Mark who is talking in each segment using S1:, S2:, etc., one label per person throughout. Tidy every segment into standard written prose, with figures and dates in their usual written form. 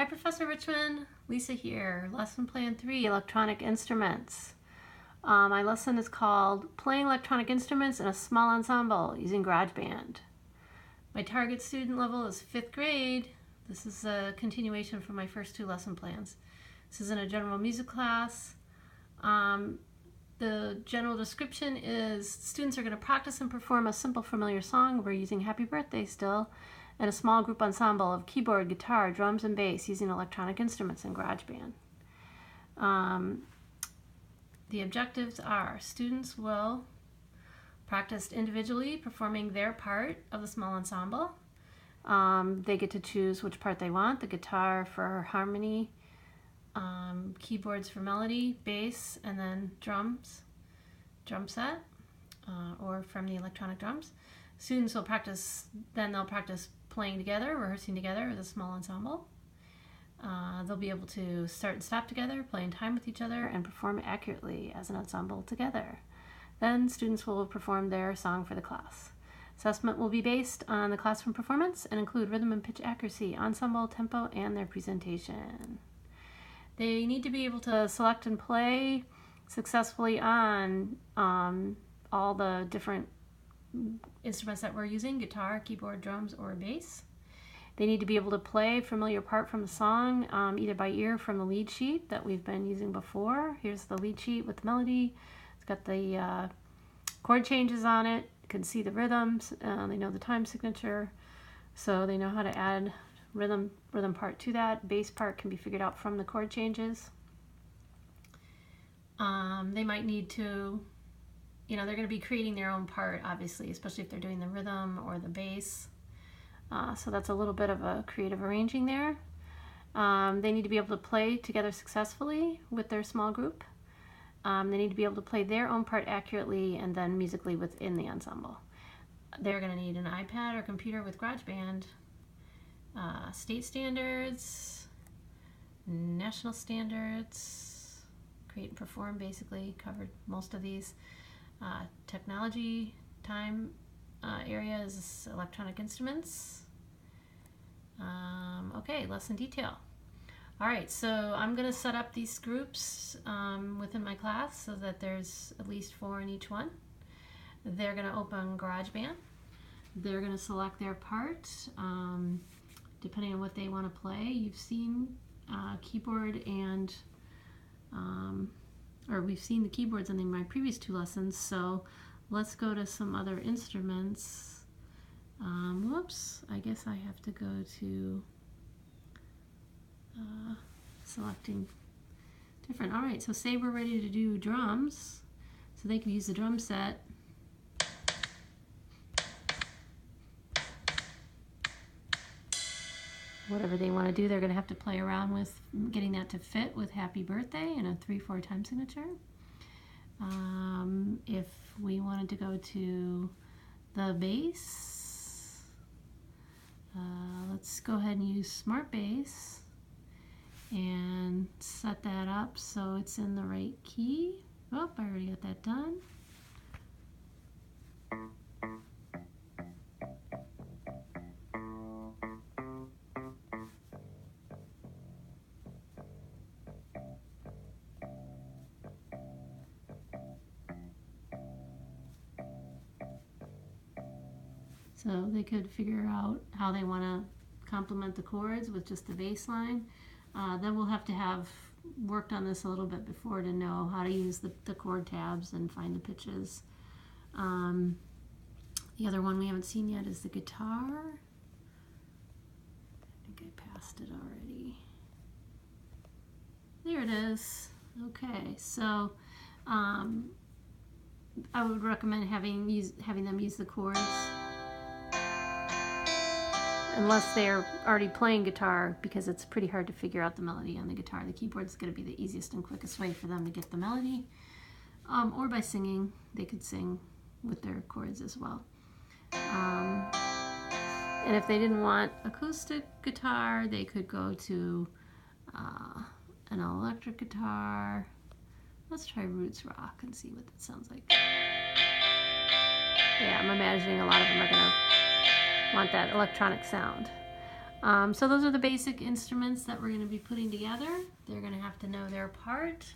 S1: Hi, Professor Richmond. Lisa here. Lesson Plan 3, Electronic Instruments. My lesson is called Playing Electronic Instruments in a Small Ensemble using GarageBand. My target student level is 5th grade. This is a continuation from my first 2 lesson plans. This is in a general music class. The general description is students are going to practice and perform a simple familiar song. We're using Happy Birthday still, and a small group ensemble of keyboard, guitar, drums, and bass using electronic instruments in GarageBand. The objectives are students will practice individually performing their part of the small ensemble. They get to choose which part they want: the guitar for harmony, keyboards for melody, bass, and then drum set, or from the electronic drums. Students will practice, then they'll practice playing together, rehearsing together as a small ensemble. They'll be able to start and stop together, play in time with each other, and perform accurately as an ensemble together. Then students will perform their song for the class. Assessment will be based on the classroom performance and include rhythm and pitch accuracy, ensemble, tempo, and their presentation. They need to be able to select and play successfully on all the different instruments that we're using: guitar, keyboard, drums, or bass. They need to be able to play a familiar part from the song, either by ear from the lead sheet that we've been using before. Here's the lead sheet with the melody. It's got the chord changes on it. You can see the rhythms. They know the time signature, so they know how to add rhythm part to that. Bass part can be figured out from the chord changes. They might need to, they're going to be creating their own part, obviously, especially if they're doing the rhythm or the bass. So that's a little bit of a creative arranging there. They need to be able to play together successfully with their small group. They need to be able to play their own part accurately and then musically within the ensemble. They're going to need an iPad or computer with GarageBand. State standards, national standards, create and perform, basically covered most of these. Technology time area is electronic instruments. Okay, lesson detail. Alright, so I'm going to set up these groups within my class so that there's at least 4 in each one. They're going to open GarageBand. They're going to select their part depending on what they want to play. You've seen keyboard and we've seen the keyboards in my previous 2 lessons, so let's go to some other instruments. Whoops, I guess I have to go to selecting different. Alright, so say we're ready to do drums, so they can use the drum set. Whatever they want to do, they're going to have to play around with getting that to fit with Happy Birthday and a 3/4 time signature. If we wanted to go to the bass, let's go ahead and use Smart Bass and set that up so it's in the right key. Oh, I already got that done. So they could figure out how they want to complement the chords with just the bass line. Then we'll have to have worked on this a little bit before to know how to use the chord tabs and find the pitches. The other one we haven't seen yet is the guitar. I think I passed it already. There it is. Okay, so I would recommend having them use the chords, unless they're already playing guitar, because it's pretty hard to figure out the melody on the guitar. The keyboard's going to be the easiest and quickest way for them to get the melody. Or by singing, they could sing with their chords as well. And if they didn't want acoustic guitar, they could go to an electric guitar. Let's try Roots Rock and see what that sounds like. Yeah, I'm imagining a lot of them are going to want that electronic sound. So those are the basic instruments that we're going to be putting together. They're going to have to know their part.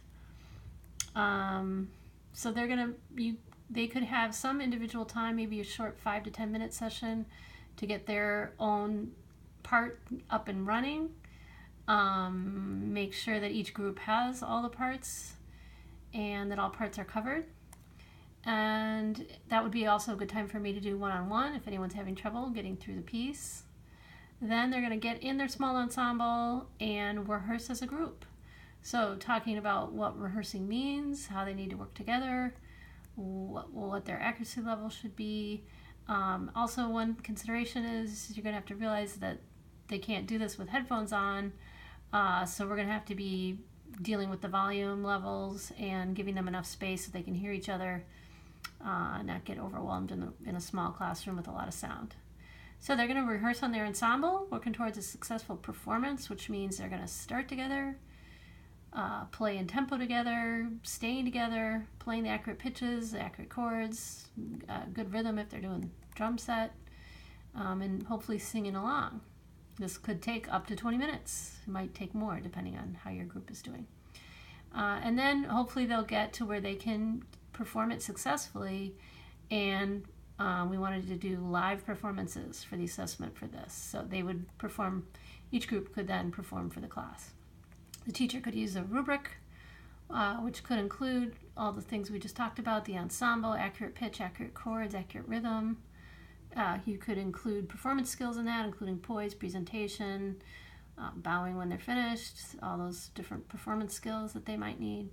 S1: So they could have some individual time, maybe a short 5 to 10 minute session to get their own part up and running. Make sure that each group has all the parts and that all parts are covered. And that would be also a good time for me to do one-on-one if anyone's having trouble getting through the piece. Then they're going to get in their small ensemble and rehearse as a group. So talking about what rehearsing means, how they need to work together, what their accuracy level should be. Also, one consideration is you're going to have to realize that they can't do this with headphones on, so we're going to have to be dealing with the volume levels and giving them enough space so they can hear each other, not get overwhelmed in a small classroom with a lot of sound. So they're going to rehearse on their ensemble, working towards a successful performance, which means they're going to start together, play in tempo together, staying together, playing the accurate pitches, the accurate chords, good rhythm if they're doing drum set, and hopefully singing along. This could take up to 20 minutes. It might take more depending on how your group is doing. And then hopefully they'll get to where they can perform it successfully, and we wanted to do live performances for the assessment for this. So they would perform, each group could then perform for the class. The teacher could use a rubric, which could include all the things we just talked about, the ensemble, accurate pitch, accurate chords, accurate rhythm. You could include performance skills in that, including poise, presentation, bowing when they're finished, all those different performance skills that they might need.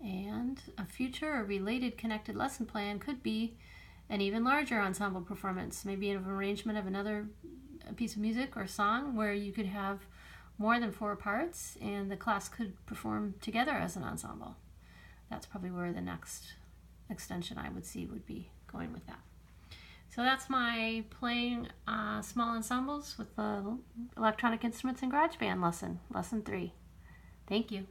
S1: And a future or related connected lesson plan could be an even larger ensemble performance, maybe an arrangement of another piece of music or song where you could have more than 4 parts and the class could perform together as an ensemble. That's probably where the next extension I would see would be going with that. So that's my playing small ensembles with electronic instruments and GarageBand lesson 3. Thank you.